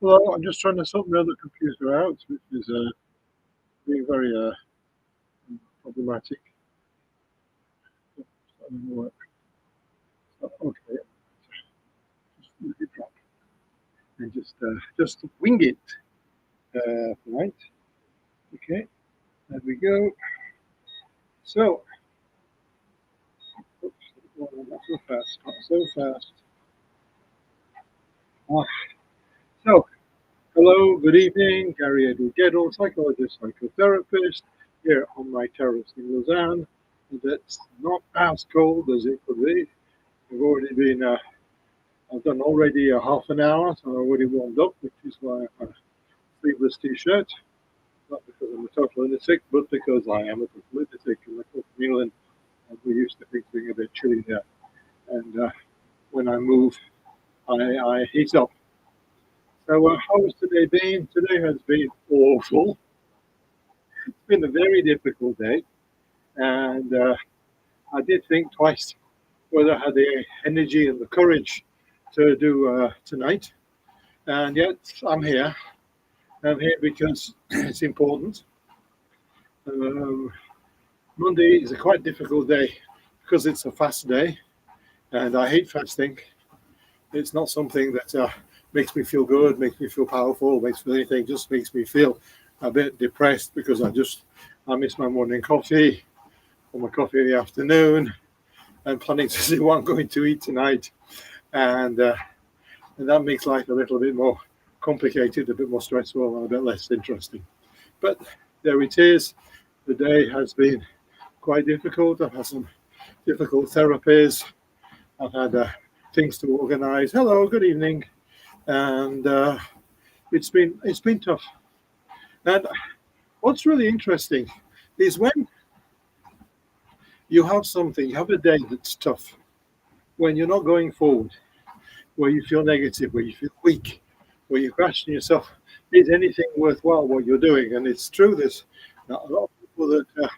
Well, I'm just trying to sort my other computer out, which is being very problematic. It's not going to work. Okay, just let it drop and just wing it. Right. Okay. There we go. So, oops, not so fast. Not so fast. Ah, so, hello, good evening. Gary Edward Gedall, psychologist, psychotherapist, here on my terrace in Lausanne. That's not as cold as it could be. I've already been, I've done already a half an hour, so I'm already warmed up, which is why I have a sleeveless t-shirt. Not because I'm a total lunatic, but because I am a total lunatic. And I come from England, and we're used to things being a bit chilly there. And when I move, I heat up. So how has today been? Today has been awful. It's been a very difficult day, and I did think twice whether I had the energy and the courage to do tonight. And yet I'm here. I'm here because it's important. Monday is a quite difficult day because it's a fast day, and I hate fasting. It's not something that makes me feel good, makes me feel powerful, makes me feel anything. Just makes me feel a bit depressed because I miss my morning coffee or my coffee in the afternoon. I'm planning to see what I'm going to eat tonight, and that makes life a little bit more complicated, a bit more stressful, and a bit less interesting. But there it is. The day has been quite difficult. I've had some difficult therapies. I've had things to organise. Hello, good evening, and it's been tough. And what's really interesting is when you have something, you have a day that's tough, when you're not going forward, where you feel negative, where you feel weak, where you question yourself, is anything worthwhile what you're doing? And it's true, there's a lot of people that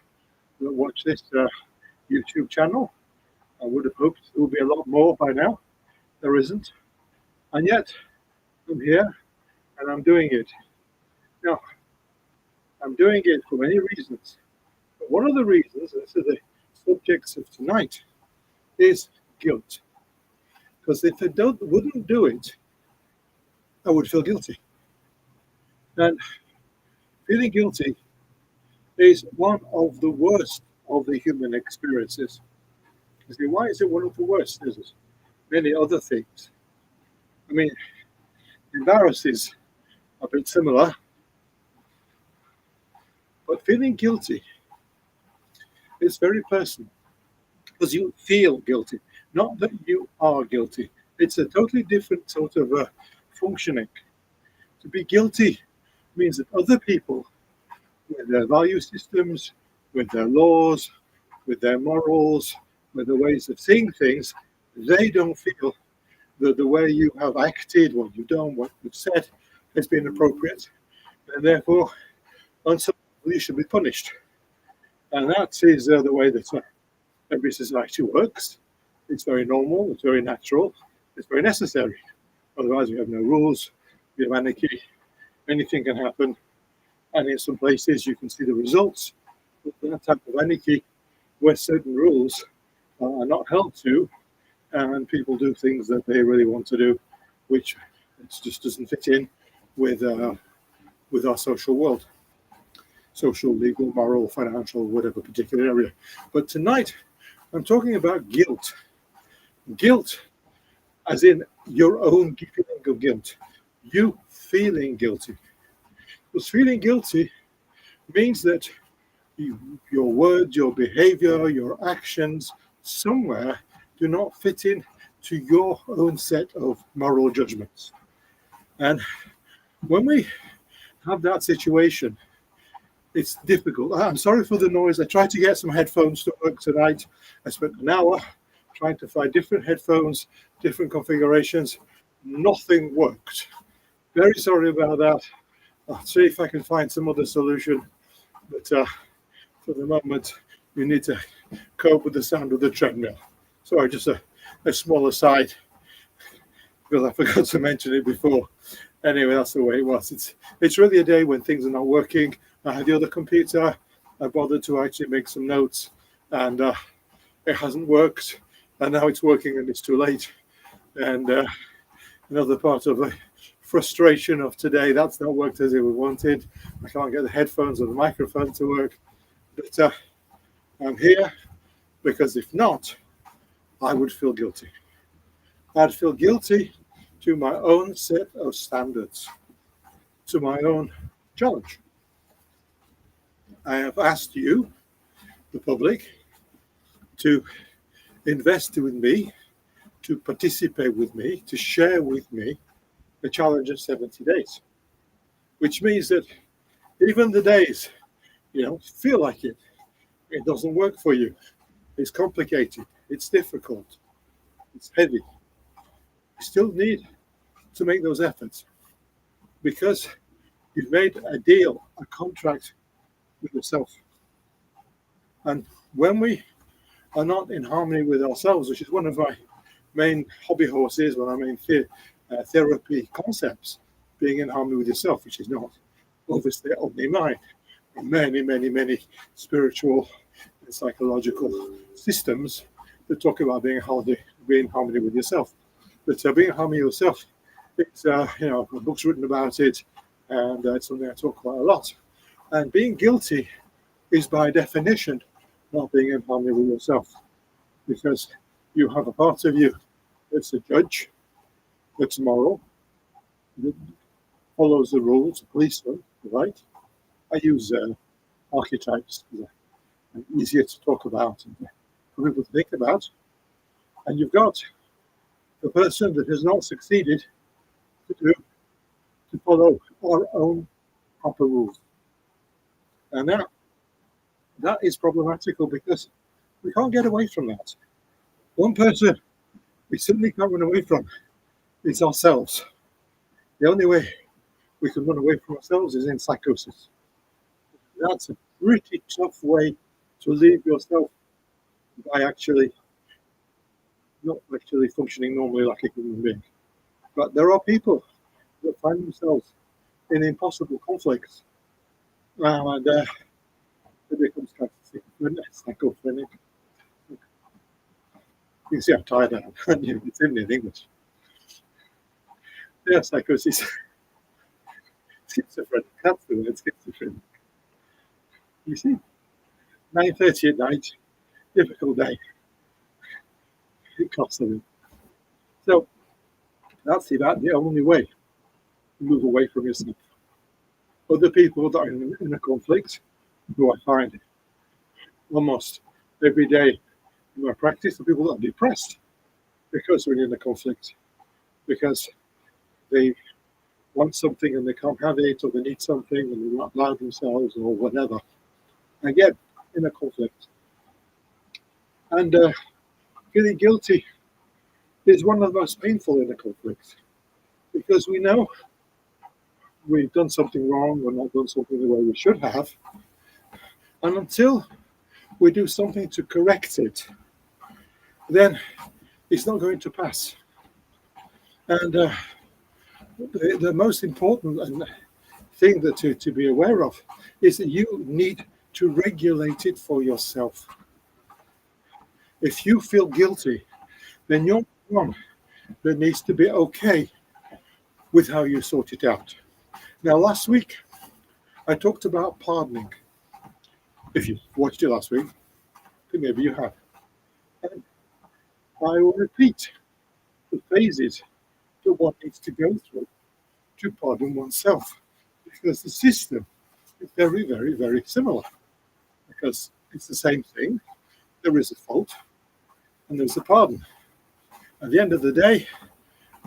watch this YouTube channel. I would have hoped there would be a lot more by now. There isn't. And yet, I'm here and I'm doing it. Now, I'm doing it for many reasons. But one of the reasons, and this is the subjects of tonight, is guilt. Because if I wouldn't do it, I would feel guilty. And feeling guilty is one of the worst of the human experiences. You see, why is it one of the worst? There's many other things. I mean, embarrassed is a bit similar, but feeling guilty is very personal because you feel guilty, not that you are guilty. It's a totally different sort of functioning. To be guilty means that other people, with their value systems, with their laws, with their morals, with the ways of seeing things, they don't feel that the way you have acted, what you've done, what you've said has been appropriate, and therefore, on some level, you should be punished. And that is the way that every society works. It's very normal, it's very natural, it's very necessary. Otherwise, we have no rules, we have anarchy, anything can happen. And in some places, you can see the results of that type of anarchy, where certain rules are not held to, and people do things that they really want to do, which just doesn't fit in with our social world, social, legal, moral, financial, whatever particular area. But tonight, I'm talking about guilt. Guilt, as in your own feeling of guilt. You feeling guilty. Because feeling guilty means that your words, your behavior, your actions somewhere do not fit in to your own set of moral judgments. And when we have that situation, it's difficult. I'm sorry for the noise. I tried to get some headphones to work tonight. I spent an hour trying to find different headphones, different configurations. Nothing worked. Very sorry about that. I'll see if I can find some other solution. But for the moment, you need to cope with the sound of the treadmill. Sorry, just a small aside, because I forgot to mention it before. Anyway, that's the way it was. It's really a day when things are not working. I had the other computer. I bothered to actually make some notes, and it hasn't worked. And now it's working, and it's too late. And another part of the frustration of today, that's not worked as it was wanted. I can't get the headphones or the microphone to work. But I'm here because if not, I would feel guilty. I'd feel guilty to my own set of standards, to my own challenge. I have asked you, the public, to invest with me, to participate with me, to share with me the challenge of 70 days, which means that even the days you don't feel like it doesn't work for you, it's complicated, it's difficult, it's heavy, you still need to make those efforts because you've made a deal, a contract with yourself. And when we are not in harmony with ourselves, which is one of my main hobby horses, one of my main therapy concepts, being in harmony with yourself, which is not obviously only mine. Many spiritual and psychological systems that talk about being in harmony with yourself. But being in harmony with yourself, it's a book's written about it, and it's something I talk about a lot. And being guilty is by definition not being in harmony with yourself, because you have a part of you that's a judge, that's moral, that follows the rules, a policeman, right? I use archetypes because they're easier to talk about and for people to think about. And you've got the person that has not succeeded to follow our own proper rules. And that is problematical because we can't get away from that. One person we simply can't run away from is ourselves. The only way we can run away from ourselves is in psychosis. That's a pretty tough way to leave yourself by not actually functioning normally like a human being. But there are people that find themselves in impossible conflicts, and it becomes kind of psychophrenic. You can see I'm tired now. It's in English. Yeah, psychosis. Schizophrenic. That's the word, schizophrenic. You see, 9:30 at night, difficult day. It costs a lot. So that's about the only way to move away from yourself. Other people that are in a conflict, who I find almost every day in my practice, are people that are depressed because we're in a conflict, because they want something and they can't have it, or they need something and they're not allowed themselves, or whatever. Again, in a conflict. And feeling guilty is one of the most painful in a conflict, because we know we've done something wrong or not done something the way we should have. And until we do something to correct it, then it's not going to pass. And the most important thing that to be aware of is that you need to regulate it for yourself. If you feel guilty, then you're one that needs to be okay with how you sort it out. Now, last week, I talked about pardoning. If you watched it last week, maybe you have. And I will repeat the phases that one needs to go through to pardon oneself, because the system is very similar, because it's the same thing. There is a fault and there's a pardon. At the end of the day,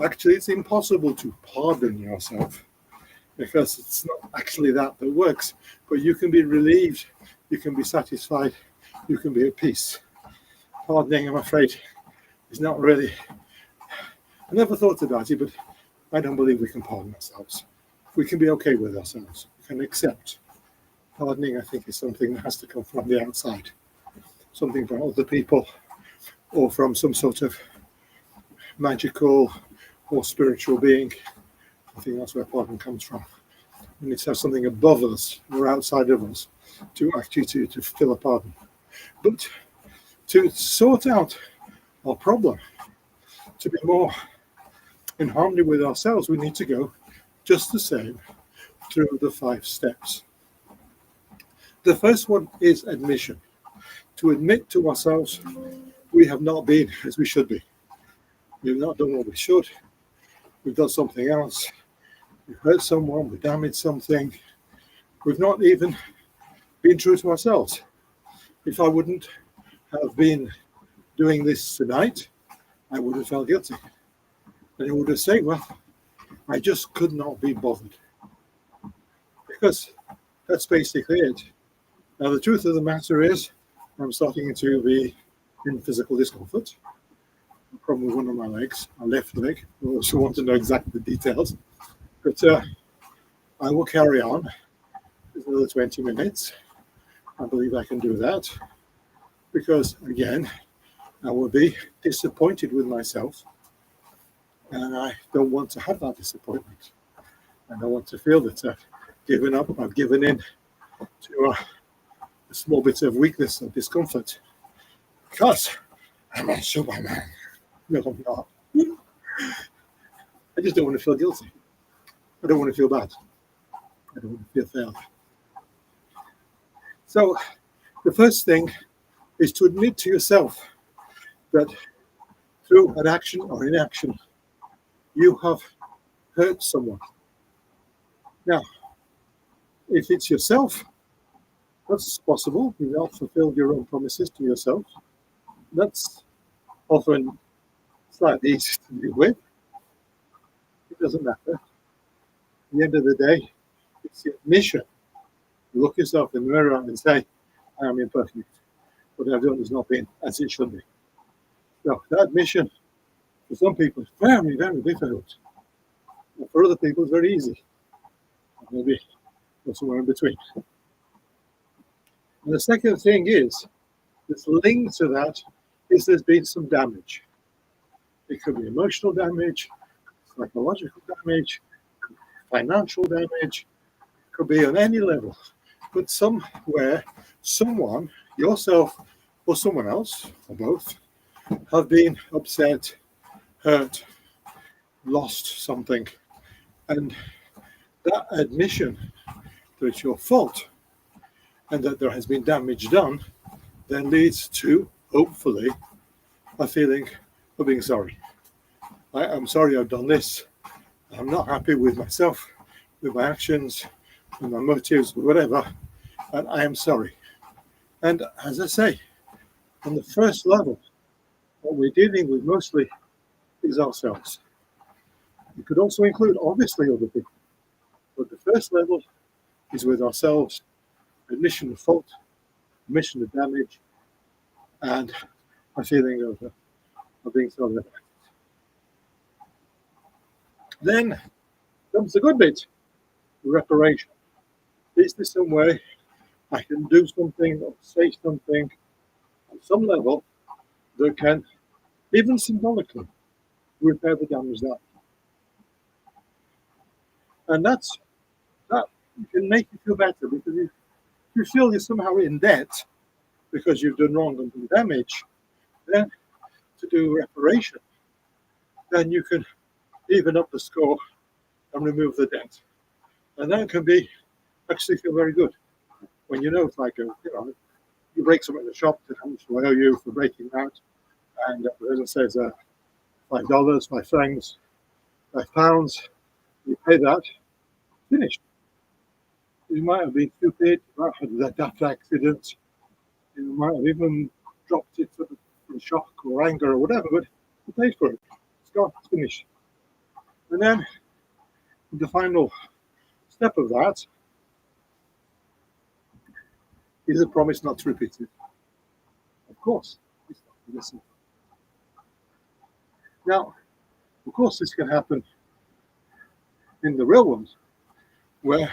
actually it's impossible to pardon yourself, because it's not actually that works. But you can be relieved, you can be satisfied, you can be at peace. Pardoning, I'm afraid, is not really. I never thought about it, but I don't believe we can pardon ourselves. We can be okay with ourselves. We can accept. Pardoning, I think, is something that has to come from the outside, something from other people, or from some sort of magical or spiritual being, I think that's where pardon comes from. We need to have something above us or outside of us to actually to feel a pardon. But to sort out our problem, to be more in harmony with ourselves, we need to go just the same through the 5 steps. The first one is admission. To admit to ourselves we have not been as we should be. We've not done what we should. We've done something else. We've hurt someone. We've damaged something. We've not even been true to ourselves. If I wouldn't have been doing this tonight, I would have felt guilty. And I would have said, well, I just could not be bothered. Because that's basically it. Now, the truth of the matter is, I'm starting to be in physical discomfort. A problem with one of my legs, my left leg. I also want to know exactly the details. But I will carry on. There's another 20 minutes. I believe I can do that. Because, again, I will be disappointed with myself. And I don't want to have that disappointment. And I want to feel that I've given up, I've given in to a small bit of weakness and discomfort. Because I'm a Superman. No, I'm not. I just don't want to feel guilty. I don't want to feel bad. I don't want to feel failed. So the first thing is to admit to yourself that through an action or inaction, you have hurt someone. Now, if it's yourself, that's possible. You've not fulfilled your own promises to yourself. That's often slightly easy to deal with. It doesn't matter. At the end of the day, it's the admission. You look yourself in the mirror and say, I am imperfect. What I've done has not been as it should be. So that admission, for some people, is very, very difficult. And for other people, it's very easy. Maybe somewhere in between. And the second thing is, this link to that is there's been some damage. It could be emotional damage, psychological damage, financial damage, it could be on any level. But somewhere, someone, yourself or someone else, or both, have been upset, hurt, lost something. And that admission that it's your fault and that there has been damage done then leads to, hopefully, a feeling of being sorry. I'm sorry I've done this. I'm not happy with myself, with my actions, with my motives, with whatever, and I am sorry. And as I say, on the first level, what we're dealing with mostly is ourselves. It could also include, obviously, other people. But the first level is with ourselves, admission of fault, admission of damage, and a feeling of being sorry about it. Then comes the good bit, reparation. Is there some way I can do something or say something on some level that can, even symbolically, repair the damage done? And that can make you feel better, because if you feel you're somehow in debt because you've done wrong and done damage, then to do reparation, then you can even up the score and remove the debt. And that can be actually feel very good when you know it's like you break something in the shop, how much do I owe you for breaking that? And the person says $5, 5 francs, £5. You pay that, finished. You might have been stupid, you might have had that accident, you might have even dropped it from shock or anger or whatever, but you paid for it. It's gone, it's finished. And then the final step of that is a promise not to repeat it. Of course, it's not to listen. Now, of course, this can happen in the real world, where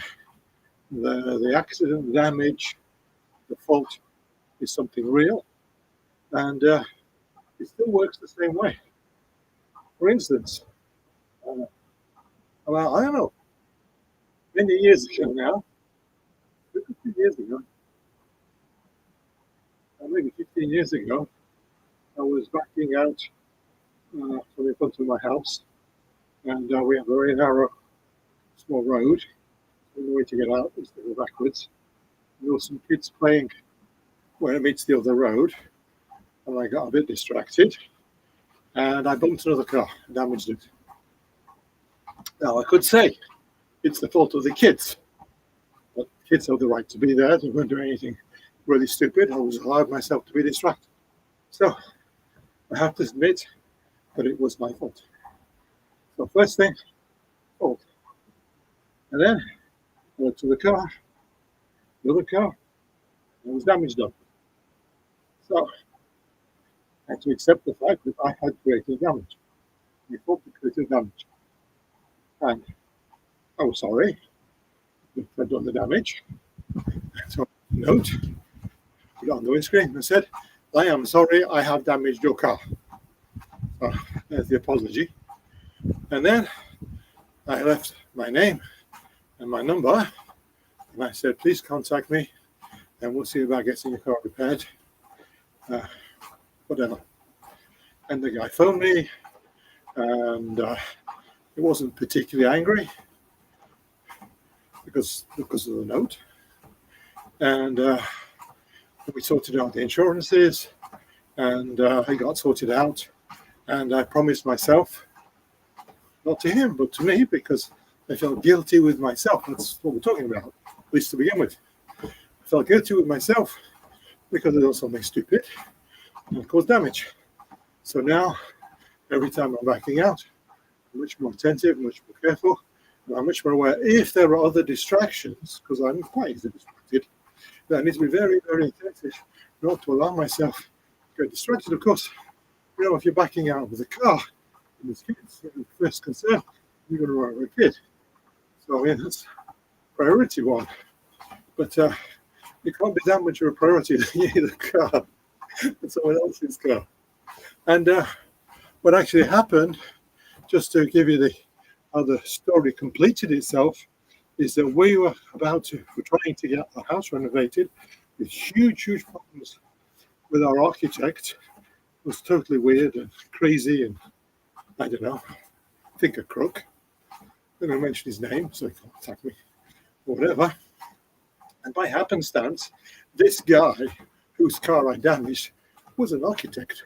the accident, the damage, the fault is something real, and it still works the same way. For instance, Well, I don't know, many years ago now, 15 years ago, maybe 15 years ago, I was backing out from in front of my house, and we have a very narrow, small road. And the way to get out is to go backwards. There were some kids playing where it meets the other road, and I got a bit distracted, and I bumped another car and damaged it. Now, I could say it's the fault of the kids, but kids have the right to be there. They weren't doing anything really stupid. I was allowed myself to be distracted. So I have to admit that it was my fault. So first thing, fault. And then I went to the car, the other car, and it was damaged up. So I had to accept the fact that I had created damage. My fault created damage. And I was sorry that I'd done the damage. So a note, put it on the windscreen and said, I am sorry I have damaged your car. So there's the apology. And then I left my name and my number, and I said, please contact me, and we'll see about getting your car repaired. Whatever. And the guy phoned me, and he wasn't particularly angry because of the note. And we sorted out the insurances, and he got sorted out. And I promised myself, not to him, but to me, because I felt guilty with myself. That's what we're talking about, at least to begin with. I felt guilty with myself because I did something stupid and caused damage. So now, every time I'm backing out, I'm much more attentive, much more careful, and I'm much more aware if there are other distractions, because I'm quite easily distracted, that I need to be very, very attentive not to allow myself to get distracted. Of course, if you're backing out with a car, and there's kids, the first concern, you're going to run over a kid. So that's priority one. But you can't be that much of a priority that you need a car and someone else's car. And what actually happened, just to give you how the story completed itself, is that we were trying to get our house renovated with huge problems with our architect. It was totally weird and crazy, and I don't know, I think a crook. I'm going to mention his name so he can't attack me or whatever. And by happenstance, this guy whose car I damaged was an architect,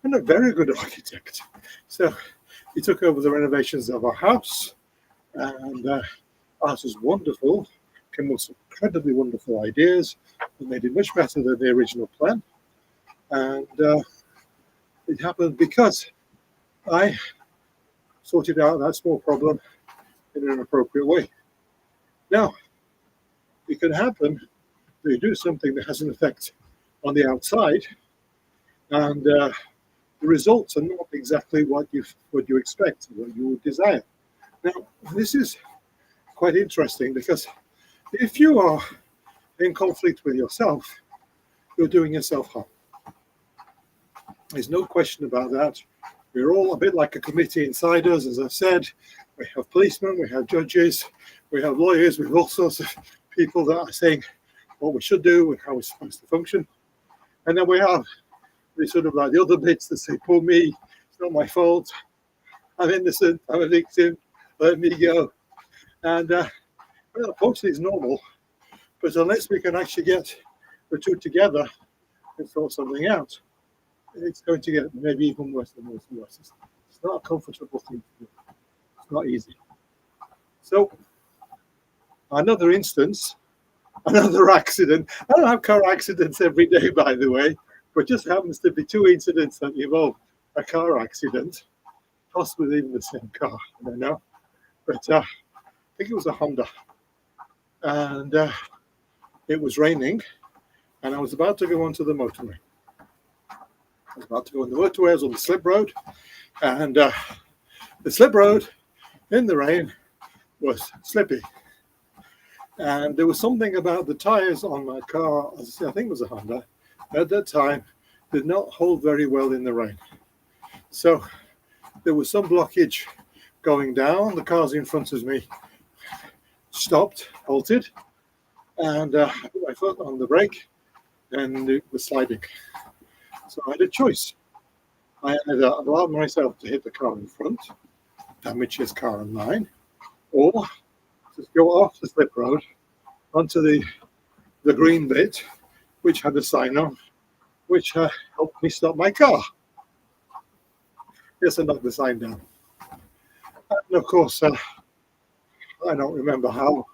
and a very good architect. So he took over the renovations of our house, and our house was wonderful, came with some incredibly wonderful ideas, and made it much better than the original plan. And it happened because I sorted out that small problem in an appropriate way. Now, it can happen that you do something that has an effect on the outside, and the results are not exactly what you expect, what you would desire. Now, this is quite interesting because if you are in conflict with yourself, you're doing yourself harm. There's no question about that. We're all a bit like a committee inside us, as I've said. We have policemen, we have judges, we have lawyers, we have all sorts of people that are saying what we should do and how we're supposed to function. And then we have sort of like the other bits that say, poor me, it's not my fault, I'm innocent, I'm a victim, let me go. And well, unfortunately, it's normal, but unless we can actually get the two together and sort something out, it's going to get maybe even worse and worse and worse. It's not a comfortable thing to do. It's not easy. So, another instance, another accident. I don't have car accidents every day, by the way, but just happens to be two incidents that involve a car accident, possibly even the same car. I don't know. But I think it was a Honda. And it was raining, and I was about to go onto the motorway. I was about to go on the motorway, I was on the slip road, and the slip road in the rain was slippy. And there was something about the tires on my car, I think it was a Honda, at that time, did not hold very well in the rain. So there was some blockage going down. The cars in front of me stopped, halted, and I put my foot on the brake, and it was sliding. So I had a choice. I either allowed myself to hit the car in front, damage his car and mine, or just go off the slip road onto the green bit, which had a sign on, which helped me stop my car. Yes, I knocked the sign down. And of course, I don't remember how,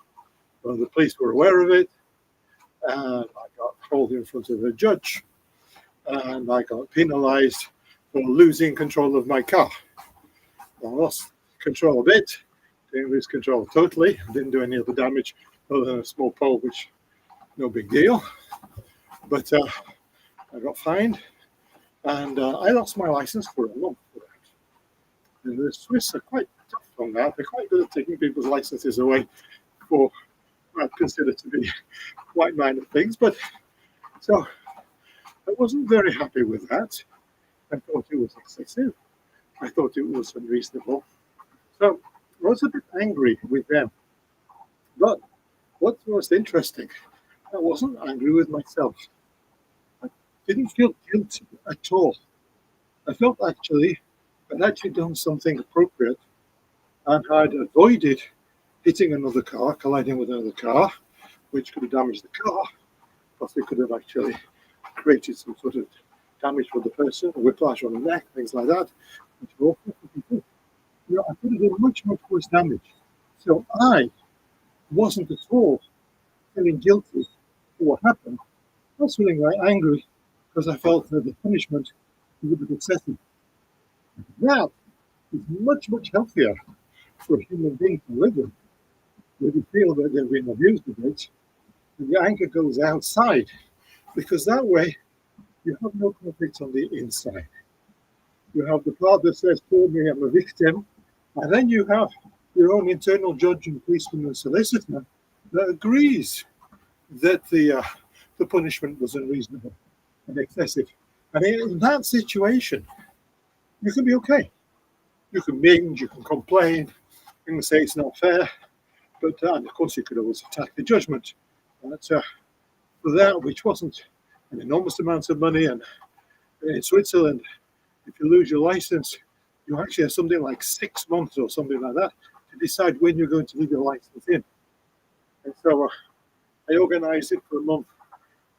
but the police were aware of it, and I got hauled in front of a judge, and I got penalised for losing control of my car. I lost control a bit, didn't lose control totally, didn't do any other damage other than a small pole, which no big deal. But I got fined, and I lost my license for a month for that. And the Swiss are quite tough on that. They're quite good at taking people's licenses away for what I consider to be quite minor things. But so I wasn't very happy with that. I thought it was excessive. I thought it was unreasonable. So I was a bit angry with them. But what's most interesting, I wasn't angry with myself. I didn't feel guilty at all. I felt actually I'd actually done something appropriate and had avoided hitting another car, colliding with another car, which could have damaged the car, plus it could have actually created some sort of damage for the person, a whiplash on the neck, things like that, which were all perfectly good. You know, I could have done much, much worse damage. So I wasn't at all feeling guilty for what happened. I was feeling very angry because I felt that the punishment was a bit excessive. That is much, much healthier for a human being to live with. When you feel that they've been abused a bit, and the anger goes outside, because that way you have no conflict on the inside. You have the part that says, "For me, I'm a victim," and then you have your own internal judge and policeman and solicitor that agrees that the punishment was unreasonable and excessive. And in that situation, you can be okay. You can minge, you can complain, you can say it's not fair, but and of course you could always attack the judgment. But for that, which wasn't an enormous amount of money, and in Switzerland, if you lose your license, you actually have something like 6 months or something like that to decide when you're going to leave your license in. And so I organised it for a month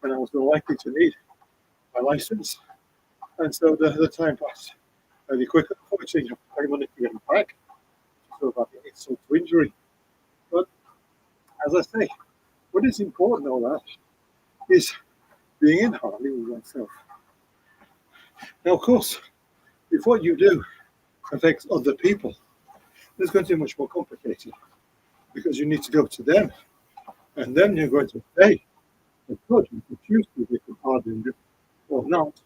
when I was more likely to need my license. And so the time passed very quickly. Unfortunately, you have to pay money to get them back. So I think it's insult to injury. But as I say, what is important all that is being in harmony with oneself. Now, of course, if what you do affects other people, it's going to be much more complicated because you need to go to them, and then you're going to pay the judge to choose to be pardon you or not.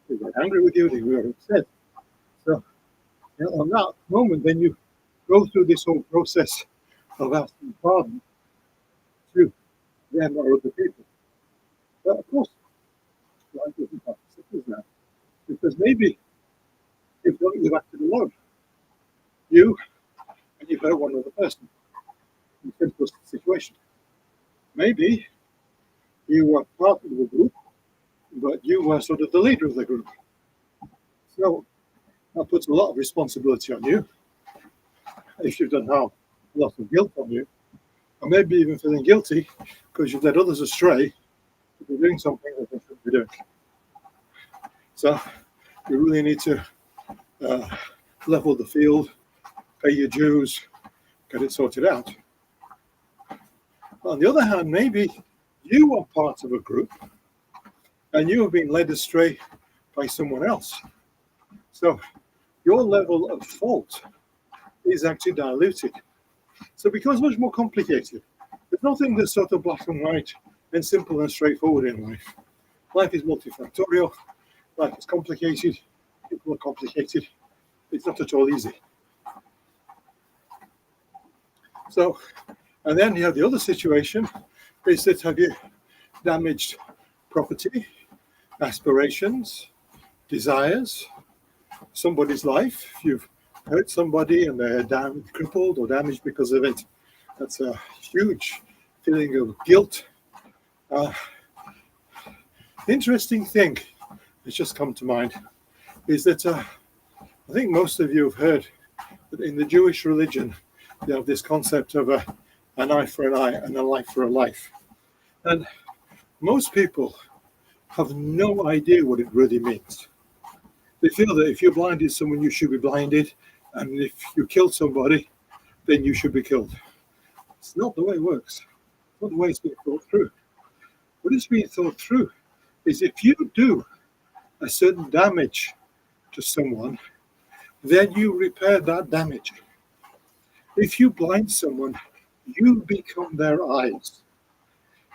They get angry with you, they were upset. So, you know, on that moment, then you go through this whole process of asking pardon to them or other people. But of course, life doesn't have to sit as that. Because maybe you've acted alone. You and you've hurt one other person in a simple situation. Maybe you were part of the group, but you were sort of the leader of the group. So that puts a lot of responsibility on you. If you've done harm, a lot of guilt on you. Or maybe even feeling guilty because you've led others astray to be doing something that they shouldn't be doing. So you really need to level the field, pay your dues, get it sorted out. On the other hand, maybe you are part of a group and you have been led astray by someone else. So your level of fault is actually diluted. So it becomes much more complicated. There's nothing that's sort of black and white and simple and straightforward in life. Life is multifactorial. Life is complicated. People are complicated. It's not at all easy. So, and then you have the other situation is that have you damaged property, aspirations, desires, somebody's life, you've hurt somebody and they're crippled or damaged because of it. That's a huge feeling of guilt. Uh, interesting thing that's just come to mind is that I think most of you have heard that in the Jewish religion, they have this concept of an eye for an eye and a life for a life. And most people have no idea what it really means. They feel that if you blinded someone, you should be blinded. And if you killed somebody, then you should be killed. It's not the way it works. It's not the way it's being thought through. What is being thought through is if you do a certain damage to someone, then you repair that damage. If you blind someone, you become their eyes.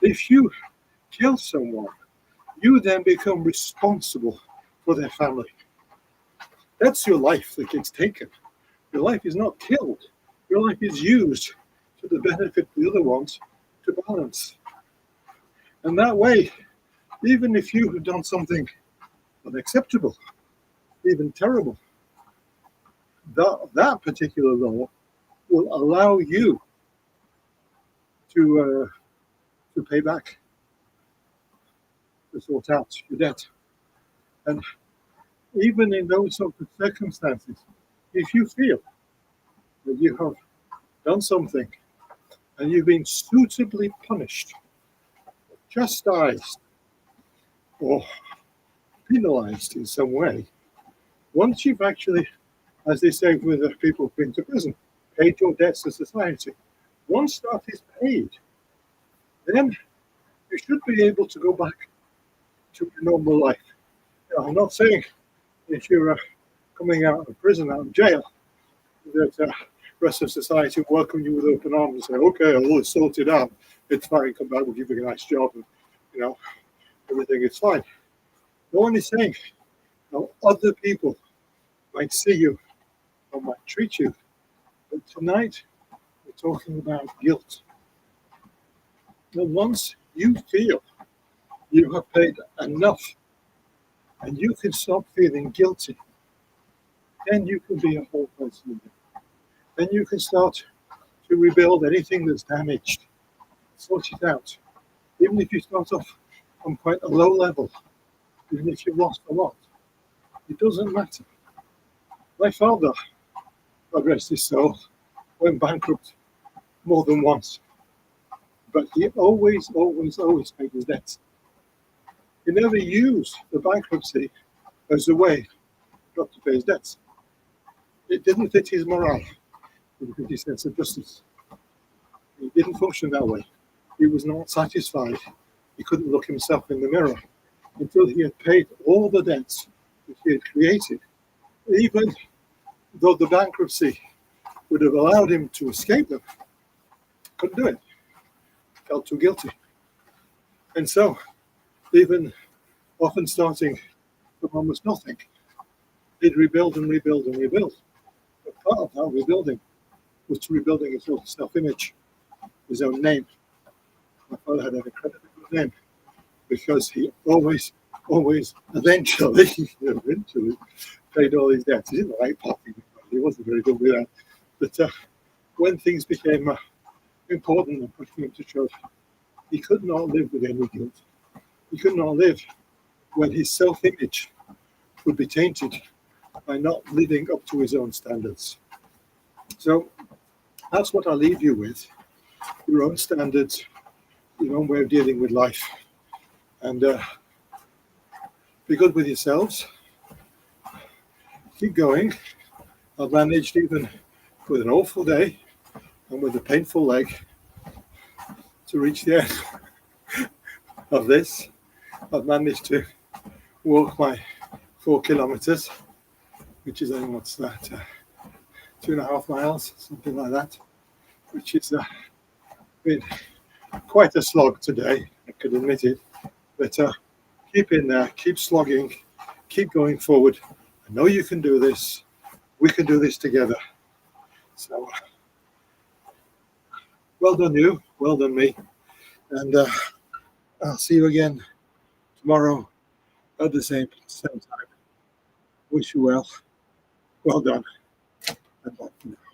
If you kill someone, you then become responsible for their family. That's your life that gets taken. Your life is not killed. Your life is used to the benefit of the other ones to balance. And that way, even if you have done something unacceptable, even terrible, that particular law will allow you to pay back, to sort out your debt. And even in those sort of circumstances, if you feel that you have done something and you've been suitably punished, chastised, or penalized in some way, once you've actually, as they say with the people who've been to prison, paid your debts to society, once that is paid, then you should be able to go back to your normal life. I'm not saying if you're coming out of prison, out of jail, that the rest of society will welcome you with open arms and say, okay, all is sorted out, it's fine, come back, we'll give you a nice job, and everything is fine. No one is saying how other people might see you or might treat you. But tonight, we're talking about guilt. Now, once you feel you have paid enough and you can stop feeling guilty, then you can be a whole person again. Then you can start to rebuild anything that's damaged, sort it out. Even if you start off on quite a low level, even if you've lost a lot, it doesn't matter. My father, God rest his soul, went bankrupt more than once. But he always paid his debts. He never used the bankruptcy as a way not to pay his debts. It didn't fit his morale. It didn't fit his sense of justice. He didn't function that way. He was not satisfied. He couldn't look himself in the mirror until he had paid all the debts that he had created. Even though the bankruptcy would have allowed him to escape them, couldn't do it. Felt too guilty. And so, even often starting from almost nothing, he'd rebuild and rebuild and rebuild. But part of that rebuilding was to rebuilding his own self-image, his own name. My father had an incredibly good name because he always, eventually paid all his debts. He didn't like partying. He wasn't very good with that. But when things became important and pushing him to church, he could not live with any guilt. He could not live when his self-image would be tainted by not living up to his own standards. So that's what I leave you with. Your own standards, your own way of dealing with life. And be good with yourselves. Keep going. I've managed, even with an awful day and with a painful leg, to reach the end of this. I've managed to walk my 4 kilometers, which is, what's that, 2.5 miles, something like that, which is been quite a slog today, I could admit it. But keep in there, keep slogging, keep going forward. I know you can do this. We can do this together. So, well done you, well done me. And I'll see you again tomorrow at the same time. Wish you well. Well done. And bye for now.